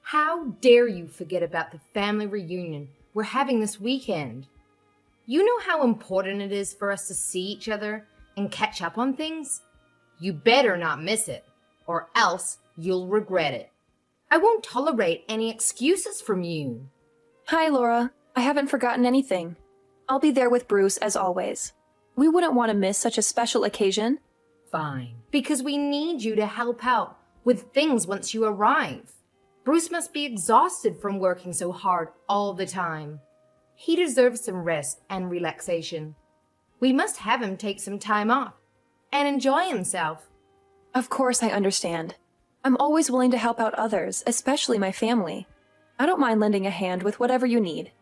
How dare you forget about the family reunion we're having this weekend? You know how important it is for us to see each other and catch up on things? You better not miss it, or else you'll regret it. I won't tolerate any excuses from you. Hi, Laura. I haven't forgotten anything. I'll be there with Bruce as always. We wouldn't want to miss such a special occasion. Fine, because we need you to help out with things once you arrive. Bruce must be exhausted from working so hard all the time. He deserves some rest and relaxation. We must have him take some time off and enjoy himself. Of course I understand. I'm always willing to help out others, especially my family. I don't mind lending a hand with whatever you need.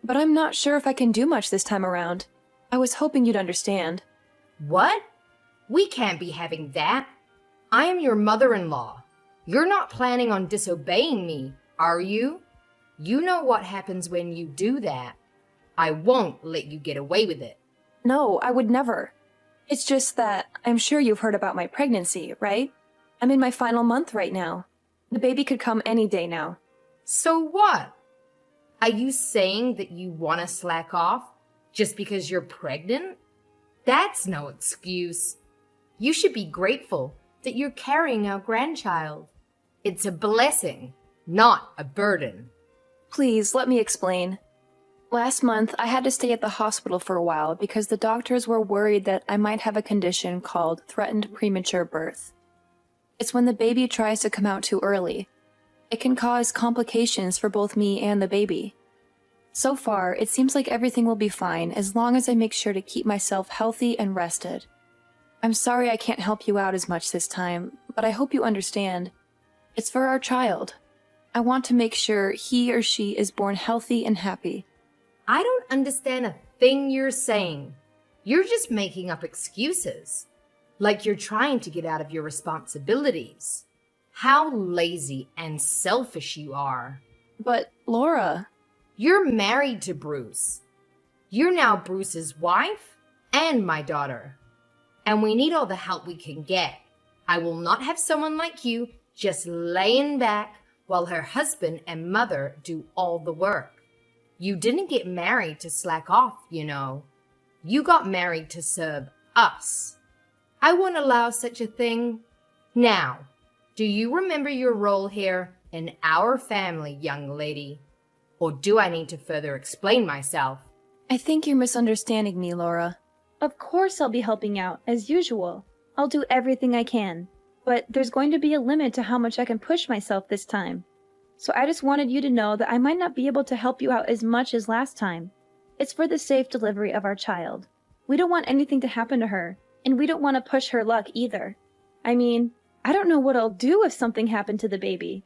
But I'm not sure if I can do much this time around. I was hoping you'd understand. What? We can't be having that. I am your mother-in-law. You're not planning on disobeying me, are you? You know what happens when you do that. I won't let you get away with it. No, I would never. It's just that I'm sure you've heard about my pregnancy, right? I'm in my final month right now. The baby could come any day now. So what? Are you saying that you want to slack off just because you're pregnant? That's no excuse. You should be grateful that you're carrying our grandchild. It's a blessing, not a burden. Please, let me explain. Last month, I had to stay at the hospital for a while because the doctors were worried that I might have a condition called threatened premature birth. It's when the baby tries to come out too early. It can cause complications for both me and the baby. So far, it seems like everything will be fine as long as I make sure to keep myself healthy and rested. I'm sorry I can't help you out as much this time, but I hope you understand. It's for our child. I want to make sure he or she is born healthy and happy. I don't understand a thing you're saying. You're just making up excuses, like you're trying to get out of your responsibilities. How lazy and selfish you are. But, Laura... You're married to Bruce. You're now Bruce's wife and my daughter. And we need all the help we can get. I will not have someone like you just laying back while her husband and mother do all the work. You didn't get married to slack off, you know. You got married to serve us. I won't allow such a thing. Now, do you remember your role here in our family, young lady? Or do I need to further explain myself? I think you're misunderstanding me, Laura. Of course I'll be helping out, as usual. I'll do everything I can. But there's going to be a limit to how much I can push myself this time. So I just wanted you to know that I might not be able to help you out as much as last time. It's for the safe delivery of our child. We don't want anything to happen to her, and we don't want to push her luck either. I mean, I don't know what I'll do if something happened to the baby.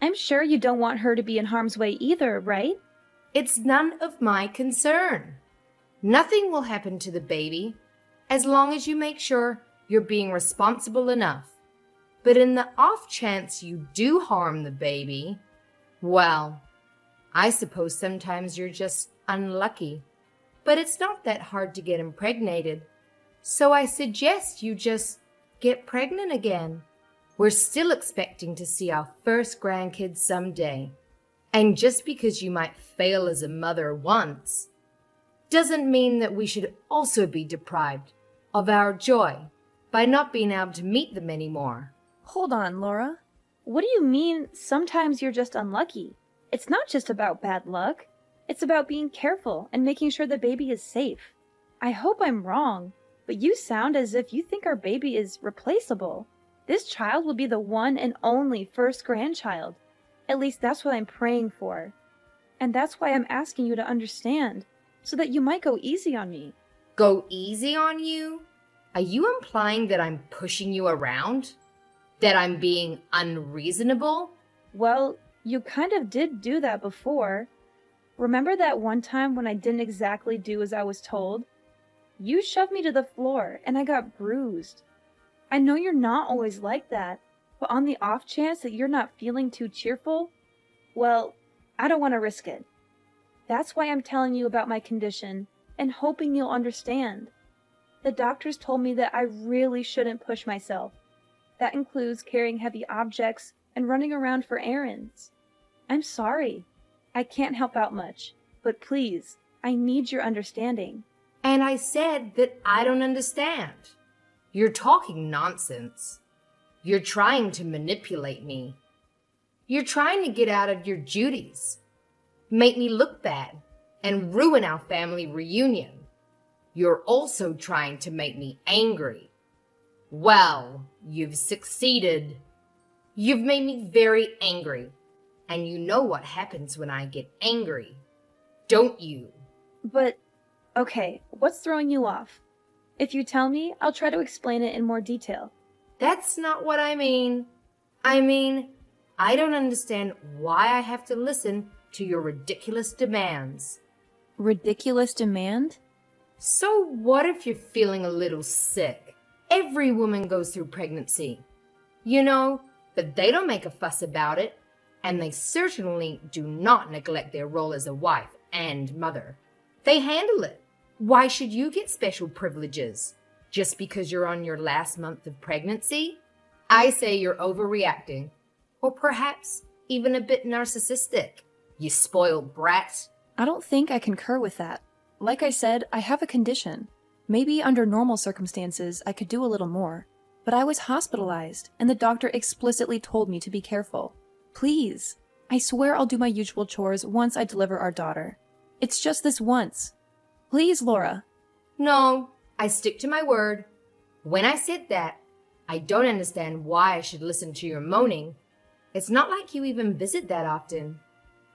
I'm sure you don't want her to be in harm's way either, right? It's none of my concern. Nothing will happen to the baby as long as you make sure you're being responsible enough. But in the off chance you do harm the baby, well, I suppose sometimes you're just unlucky. But it's not that hard to get impregnated. So I suggest you just get pregnant again. We're still expecting to see our first grandkids someday. And just because you might fail as a mother once, doesn't mean that we should also be deprived of our joy by not being able to meet them anymore. Hold on, Laura. What do you mean, sometimes you're just unlucky? It's not just about bad luck. It's about being careful and making sure the baby is safe. I hope I'm wrong, but you sound as if you think our baby is replaceable. This child will be the one and only first grandchild. At least that's what I'm praying for. And that's why I'm asking you to understand, so that you might go easy on me. Go easy on you? Are you implying that I'm pushing you around? That I'm being unreasonable? Well, you kind of did do that before. Remember that one time when I didn't exactly do as I was told? You shoved me to the floor and I got bruised. I know you're not always like that, but on the off chance that you're not feeling too cheerful, well, I don't want to risk it. That's why I'm telling you about my condition and hoping you'll understand. The doctors told me that I really shouldn't push myself. That includes carrying heavy objects and running around for errands. I'm sorry. I can't help out much. But please, I need your understanding. And I said that I don't understand. You're talking nonsense. You're trying to manipulate me. You're trying to get out of your duties, make me look bad, and ruin our family reunion. You're also trying to make me angry. Well, you've succeeded. You've made me very angry, and you know what happens when I get angry, don't you? But, okay, what's throwing you off? If you tell me, I'll try to explain it in more detail. That's not what I mean. I mean, I don't understand why I have to listen to your ridiculous demands. Ridiculous demand? So what if you're feeling a little sick? Every woman goes through pregnancy. You know, but they don't make a fuss about it, and they certainly do not neglect their role as a wife and mother. They handle it. Why should you get special privileges? Just because you're on your last month of pregnancy? I say you're overreacting, or perhaps even a bit narcissistic. You spoiled brat. I don't think I concur with that. Like I said, I have a condition. Maybe under normal circumstances, I could do a little more. But I was hospitalized, and the doctor explicitly told me to be careful. Please. I swear I'll do my usual chores once I deliver our daughter. It's just this once. Please, Laura. No, I stick to my word. When I said that, I don't understand why I should listen to your moaning. It's not like you even visit that often.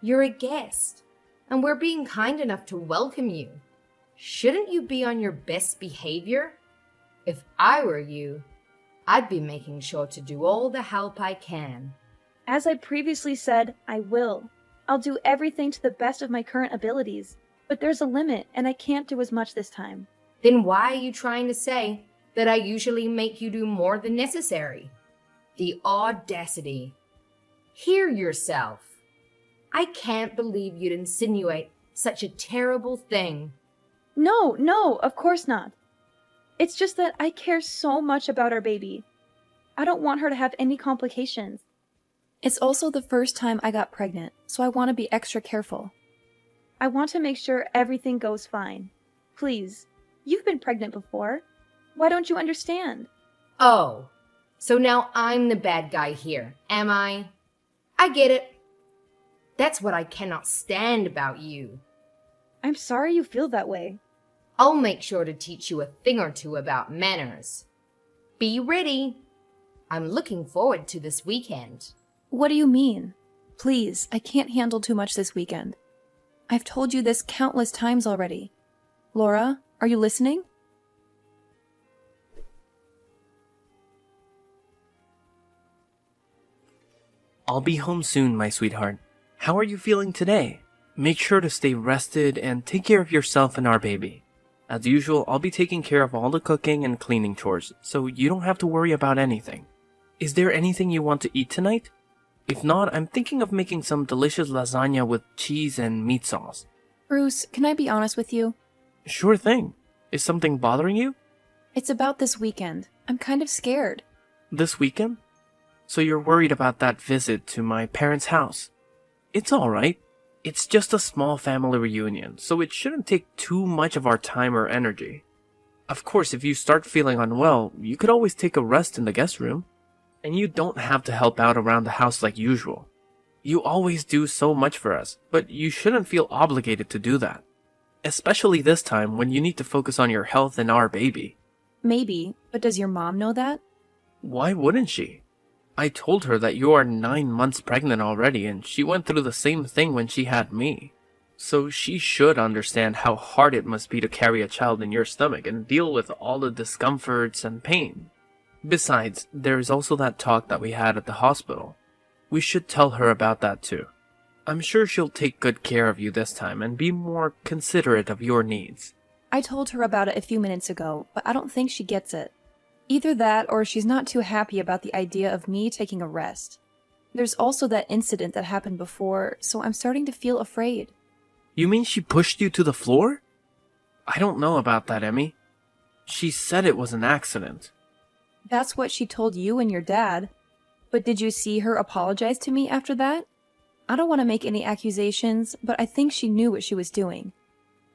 You're a guest, and we're being kind enough to welcome you. Shouldn't you be on your best behavior? If I were you, I'd be making sure to do all the help I can. As I previously said, I will. I'll do everything to the best of my current abilities. But there's a limit, and I can't do as much this time. Then why are you trying to say that I usually make you do more than necessary? The audacity. Hear yourself. I can't believe you'd insinuate such a terrible thing. No, of course not. It's just that I care so much about our baby. I don't want her to have any complications. It's also the first time I got pregnant, so I want to be extra careful. I want to make sure everything goes fine. Please, you've been pregnant before. Why don't you understand? Oh, so now I'm the bad guy here, am I? I get it. That's what I cannot stand about you. I'm sorry you feel that way. I'll make sure to teach you a thing or two about manners. Be ready. I'm looking forward to this weekend. What do you mean? Please, I can't handle too much this weekend. I've told you this countless times already. Laura, are you listening? I'll be home soon, my sweetheart. How are you feeling today? Make sure to stay rested and take care of yourself and our baby. As usual, I'll be taking care of all the cooking and cleaning chores, so you don't have to worry about anything. Is there anything you want to eat tonight? If not, I'm thinking of making some delicious lasagna with cheese and meat sauce. Bruce, can I be honest with you? Sure thing. Is something bothering you? It's about this weekend. I'm kind of scared. This weekend? So you're worried about that visit to my parents' house? It's alright. It's just a small family reunion, so it shouldn't take too much of our time or energy. Of course, if you start feeling unwell, you could always take a rest in the guest room. And you don't have to help out around the house like usual. You always do so much for us, but you shouldn't feel obligated to do that. Especially this time when you need to focus on your health and our baby. Maybe, but does your mom know that? Why wouldn't she? I told her that you are 9 months pregnant already, and she went through the same thing when she had me. So she should understand how hard it must be to carry a child in your stomach and deal with all the discomforts and pain. Besides, there is also that talk that we had at the hospital. We should tell her about that too. I'm sure she'll take good care of you this time and be more considerate of your needs. I told her about it a few minutes ago, but I don't think she gets it. Either that or she's not too happy about the idea of me taking a rest. There's also that incident that happened before, so I'm starting to feel afraid. You mean she pushed you to the floor? I don't know about that, Emmy. She said it was an accident. That's what she told you and your dad. But did you see her apologize to me after that? I don't want to make any accusations, but I think she knew what she was doing.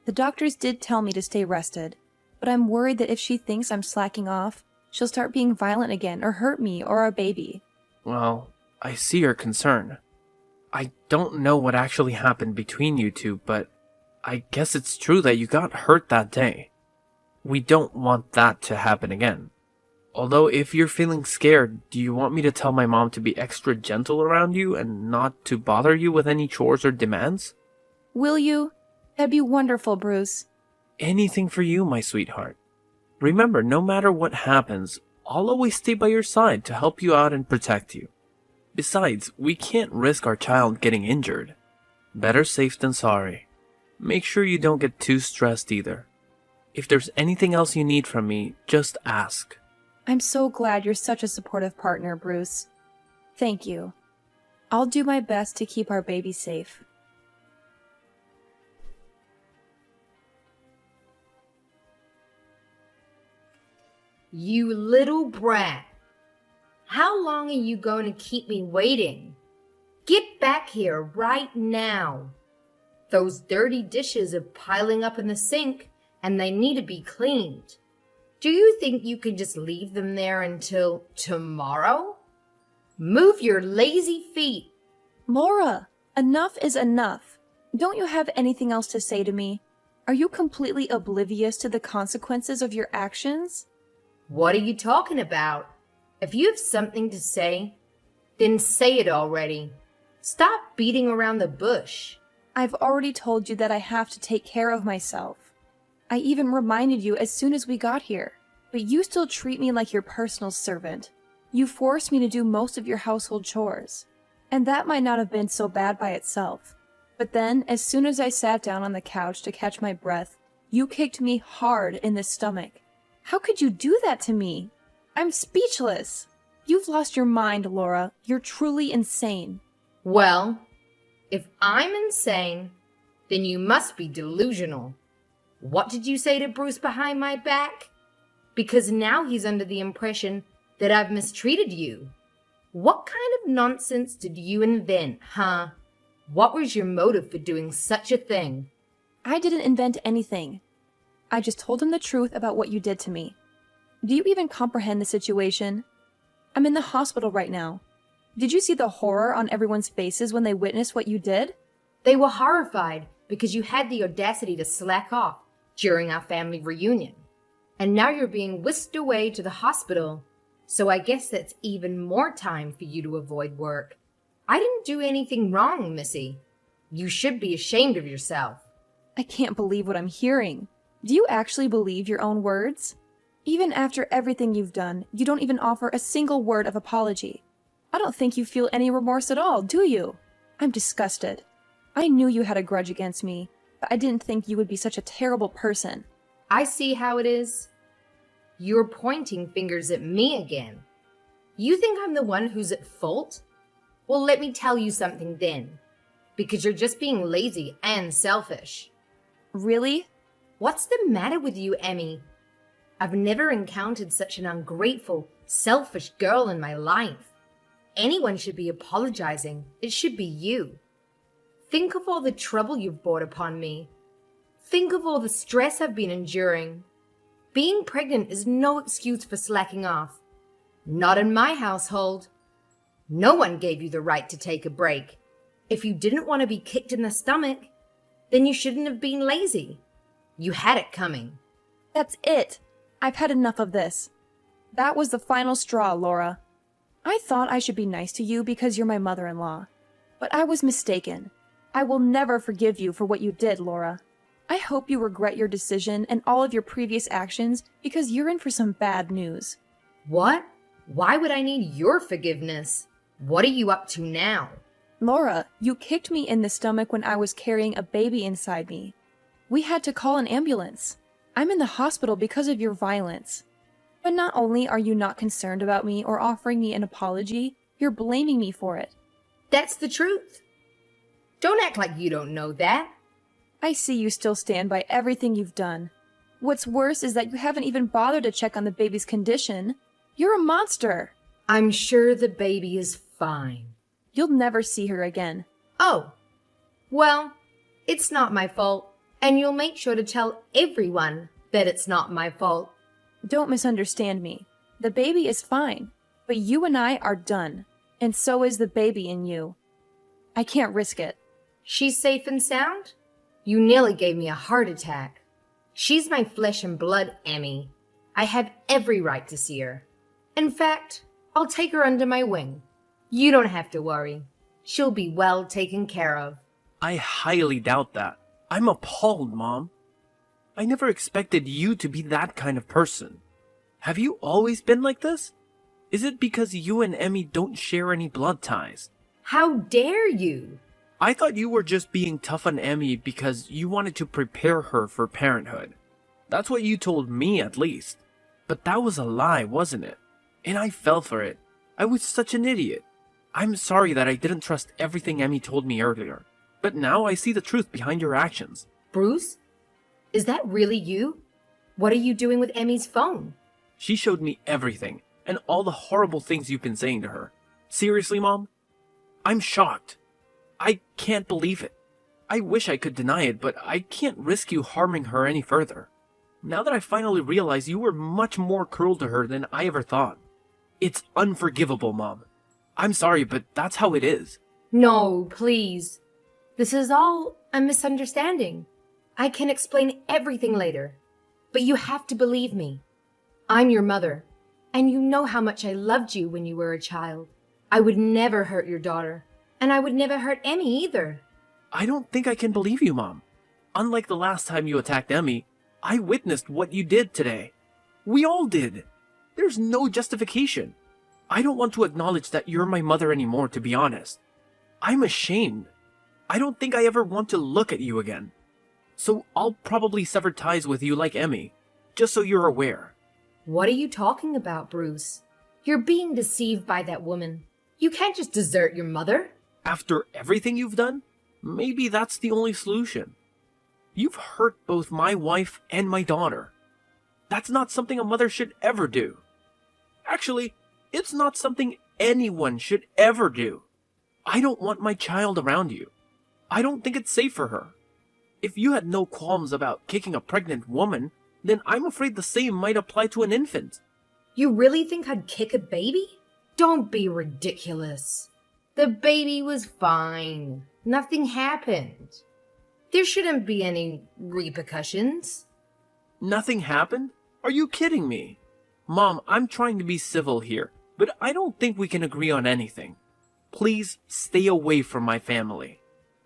The doctors did tell me to stay rested, but I'm worried that if she thinks I'm slacking off, she'll start being violent again or hurt me or our baby. Well, I see your concern. I don't know what actually happened between you two, but I guess it's true that you got hurt that day. We don't want that to happen again. Although if you're feeling scared, do you want me to tell my mom to be extra gentle around you and not to bother you with any chores or demands? Will you? That'd be wonderful, Bruce. Anything for you, my sweetheart. Remember, no matter what happens, I'll always stay by your side to help you out and protect you. Besides, we can't risk our child getting injured. Better safe than sorry. Make sure you don't get too stressed either. If there's anything else you need from me, just ask. I'm so glad you're such a supportive partner, Bruce. Thank you. I'll do my best to keep our baby safe. You little brat. How long are you going to keep me waiting? Get back here right now. Those dirty dishes are piling up in the sink and they need to be cleaned. Do you think you can just leave them there until tomorrow? Move your lazy feet. Laura, enough is enough. Don't you have anything else to say to me? Are you completely oblivious to the consequences of your actions? What are you talking about? If you have something to say, then say it already. Stop beating around the bush. I've already told you that I have to take care of myself. I even reminded you as soon as we got here, but you still treat me like your personal servant. You forced me to do most of your household chores, and that might not have been so bad by itself. But then, as soon as I sat down on the couch to catch my breath, you kicked me hard in the stomach. How could you do that to me? I'm speechless. You've lost your mind, Laura. You're truly insane. Well, if I'm insane, then you must be delusional. What did you say to Bruce behind my back? Because now he's under the impression that I've mistreated you. What kind of nonsense did you invent, huh? What was your motive for doing such a thing? I didn't invent anything. I just told him the truth about what you did to me. Do you even comprehend the situation? I'm in the hospital right now. Did you see the horror on everyone's faces when they witnessed what you did? They were horrified because you had the audacity to slack off during our family reunion. And now you're being whisked away to the hospital, so I guess that's even more time for you to avoid work. I didn't do anything wrong, Missy. You should be ashamed of yourself. I can't believe what I'm hearing. Do you actually believe your own words? Even after everything you've done, you don't even offer a single word of apology. I don't think you feel any remorse at all, do you? I'm disgusted. I knew you had a grudge against me, but I didn't think you would be such a terrible person. I see how it is. You're pointing fingers at me again. You think I'm the one who's at fault? Well, let me tell you something then. Because you're just being lazy and selfish. Really? What's the matter with you, Emmy? I've never encountered such an ungrateful, selfish girl in my life. Anyone should be apologizing. It should be you. Think of all the trouble you've brought upon me. Think of all the stress I've been enduring. Being pregnant is no excuse for slacking off. Not in my household. No one gave you the right to take a break. If you didn't want to be kicked in the stomach, then you shouldn't have been lazy. You had it coming. That's it. I've had enough of this. That was the final straw, Laura. I thought I should be nice to you because you're my mother-in-law. But I was mistaken. I will never forgive you for what you did, Laura. I hope you regret your decision and all of your previous actions because you're in for some bad news. What? Why would I need your forgiveness? What are you up to now? Laura, you kicked me in the stomach when I was carrying a baby inside me. We had to call an ambulance. I'm in the hospital because of your violence. But not only are you not concerned about me or offering me an apology, you're blaming me for it. That's the truth. Don't act like you don't know that. I see you still stand by everything you've done. What's worse is that you haven't even bothered to check on the baby's condition. You're a monster. I'm sure the baby is fine. You'll never see her again. Oh, well, it's not my fault, and you'll make sure to tell everyone that it's not my fault. Don't misunderstand me. The baby is fine, but you and I are done, and so is the baby in you. I can't risk it. She's safe and sound? You nearly gave me a heart attack. She's my flesh and blood, Emmy. I have every right to see her. In fact, I'll take her under my wing. You don't have to worry. She'll be well taken care of. I highly doubt that. I'm appalled, Mom. I never expected you to be that kind of person. Have you always been like this? Is it because you and Emmy don't share any blood ties? How dare you? I thought you were just being tough on Emmy because you wanted to prepare her for parenthood. That's what you told me, at least. But that was a lie, wasn't it? And I fell for it. I was such an idiot. I'm sorry that I didn't trust everything Emmy told me earlier. But now I see the truth behind your actions. Bruce? Is that really you? What are you doing with Emmy's phone? She showed me everything, and all the horrible things you've been saying to her. Seriously, Mom? I'm shocked. I can't believe it. I wish I could deny it, but I can't risk you harming her any further. Now that I finally realize you were much more cruel to her than I ever thought. It's unforgivable, Mom. I'm sorry, but that's how it is. No, please. This is all a misunderstanding. I can explain everything later, but you have to believe me. I'm your mother, and you know how much I loved you when you were a child. I would never hurt your daughter, and I would never hurt Emmy either. I don't think I can believe you, Mom. Unlike the last time you attacked Emmy, I witnessed what you did today. We all did. There's no justification. I don't want to acknowledge that you're my mother anymore, to be honest. I'm ashamed. I don't think I ever want to look at you again. So I'll probably sever ties with you like Emmy, just so you're aware. What are you talking about, Bruce? You're being deceived by that woman. You can't just desert your mother. After everything you've done, maybe that's the only solution. You've hurt both my wife and my daughter. That's not something a mother should ever do. Actually, it's not something anyone should ever do. I don't want my child around you. I don't think it's safe for her. If you had no qualms about kicking a pregnant woman, then I'm afraid the same might apply to an infant. You really think I'd kick a baby? Don't be ridiculous. The baby was fine. Nothing happened. There shouldn't be any repercussions. Nothing happened? Are you kidding me? Mom, I'm trying to be civil here, but I don't think we can agree on anything. Please stay away from my family.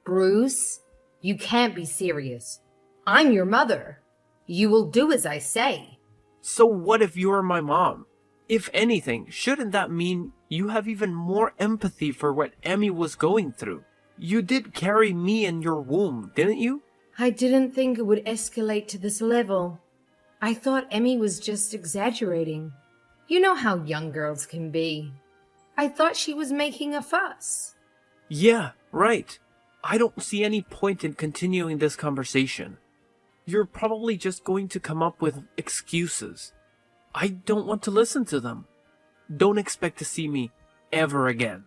Bruce, you can't be serious. I'm your mother. You will do as I say. So what if you're my mom? If anything, shouldn't that mean you have even more empathy for what Emmy was going through? You did carry me in your womb, didn't you? I didn't think it would escalate to this level. I thought Emmy was just exaggerating. You know how young girls can be. I thought she was making a fuss. Yeah, right. I don't see any point in continuing this conversation. You're probably just going to come up with excuses. I don't want to listen to them. Don't expect to see me ever again.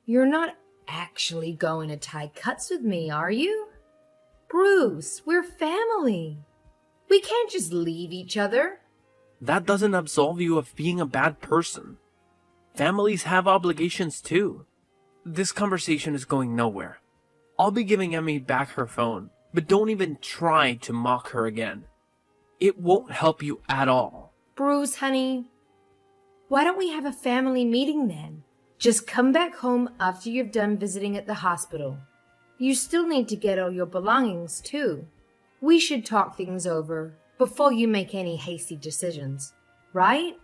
You're not actually going to tie cuts with me, are you? Bruce, we're family. We can't just leave each other. That doesn't absolve you of being a bad person. Families have obligations too. This conversation is going nowhere. I'll be giving Emmy back her phone, but don't even try to mock her again. It won't help you at all. Bruce, honey, why don't we have a family meeting then? Just come back home after you've done visiting at the hospital. You still need to get all your belongings too. We should talk things over before you make any hasty decisions, right?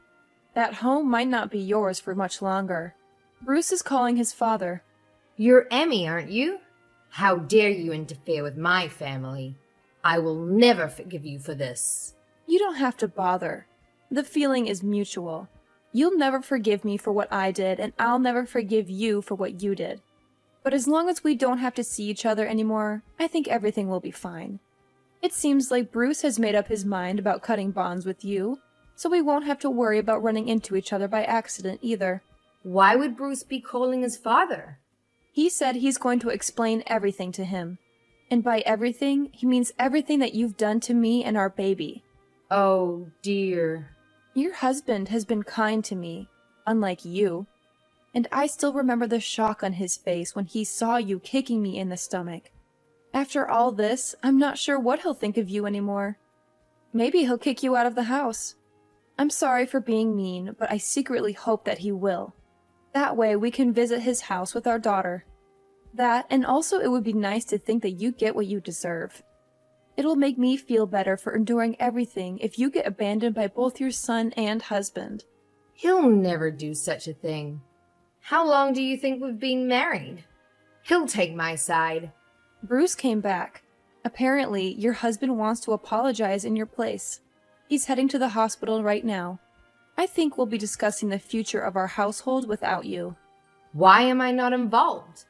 That home might not be yours for much longer. Bruce is calling his father. You're Emmy, aren't you? How dare you interfere with my family? I will never forgive you for this. You don't have to bother. The feeling is mutual. You'll never forgive me for what I did, and I'll never forgive you for what you did. But as long as we don't have to see each other anymore, I think everything will be fine. It seems like Bruce has made up his mind about cutting bonds with you, so we won't have to worry about running into each other by accident either. Why would Bruce be calling his father? He said he's going to explain everything to him. And by everything, he means everything that you've done to me and our baby. Oh, dear. Your husband has been kind to me, unlike you. And I still remember the shock on his face when he saw you kicking me in the stomach. After all this, I'm not sure what he'll think of you anymore. Maybe he'll kick you out of the house. I'm sorry for being mean, but I secretly hope that he will. That way we can visit his house with our daughter. That, and also it would be nice to think that you get what you deserve. It'll make me feel better for enduring everything if you get abandoned by both your son and husband. He'll never do such a thing. How long do you think we've been married? He'll take my side. Bruce came back. Apparently, your husband wants to apologize in your place. He's heading to the hospital right now. I think we'll be discussing the future of our household without you. Why am I not involved?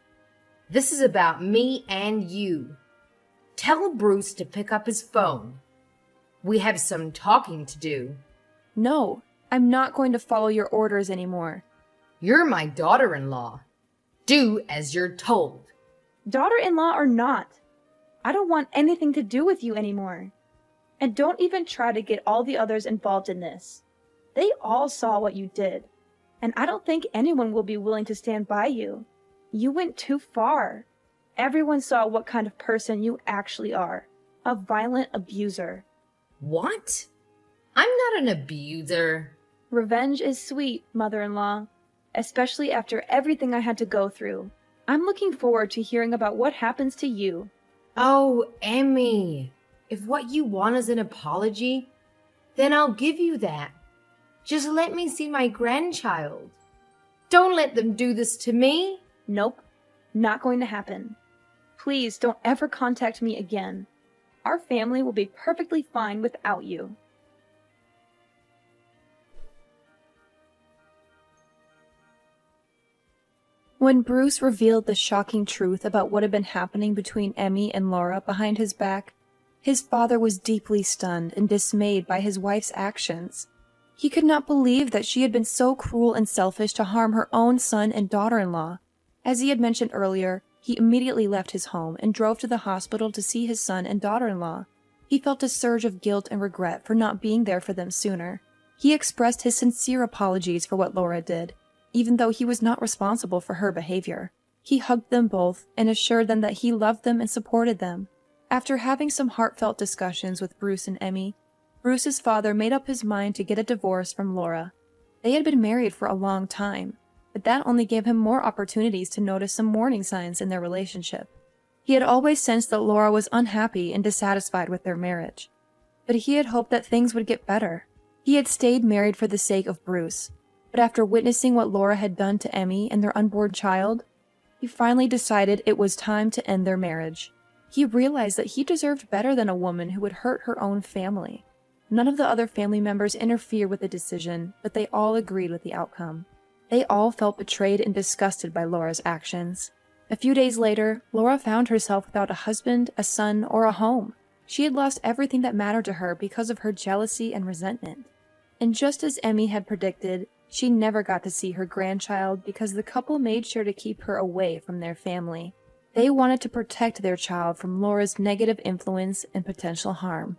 This is about me and you. Tell Bruce to pick up his phone. We have some talking to do. No, I'm not going to follow your orders anymore. You're my daughter-in-law. Do as you're told. Daughter-in-law or not, I don't want anything to do with you anymore. And don't even try to get all the others involved in this. They all saw what you did, and I don't think anyone will be willing to stand by you. You went too far. Everyone saw what kind of person you actually are. A violent abuser. What? I'm not an abuser. Revenge is sweet, mother-in-law, especially after everything I had to go through. I'm looking forward to hearing about what happens to you. Oh, Emmy, if what you want is an apology, then I'll give you that. Just let me see my grandchild. Don't let them do this to me. Nope, not going to happen. Please don't ever contact me again. Our family will be perfectly fine without you. When Bruce revealed the shocking truth about what had been happening between Emmy and Laura behind his back, his father was deeply stunned and dismayed by his wife's actions. He could not believe that she had been so cruel and selfish to harm her own son and daughter-in-law. As he had mentioned earlier, he immediately left his home and drove to the hospital to see his son and daughter-in-law. He felt a surge of guilt and regret for not being there for them sooner. He expressed his sincere apologies for what Laura did, even though he was not responsible for her behavior. He hugged them both and assured them that he loved them and supported them. After having some heartfelt discussions with Bruce and Emmy, Bruce's father made up his mind to get a divorce from Laura. They had been married for a long time, but that only gave him more opportunities to notice some warning signs in their relationship. He had always sensed that Laura was unhappy and dissatisfied with their marriage, but he had hoped that things would get better. He had stayed married for the sake of Bruce, but after witnessing what Laura had done to Emmy and their unborn child, he finally decided it was time to end their marriage. He realized that he deserved better than a woman who would hurt her own family. None of the other family members interfered with the decision, but they all agreed with the outcome. They all felt betrayed and disgusted by Laura's actions. A few days later, Laura found herself without a husband, a son, or a home. She had lost everything that mattered to her because of her jealousy and resentment. And just as Emmy had predicted, she never got to see her grandchild because the couple made sure to keep her away from their family. They wanted to protect their child from Laura's negative influence and potential harm.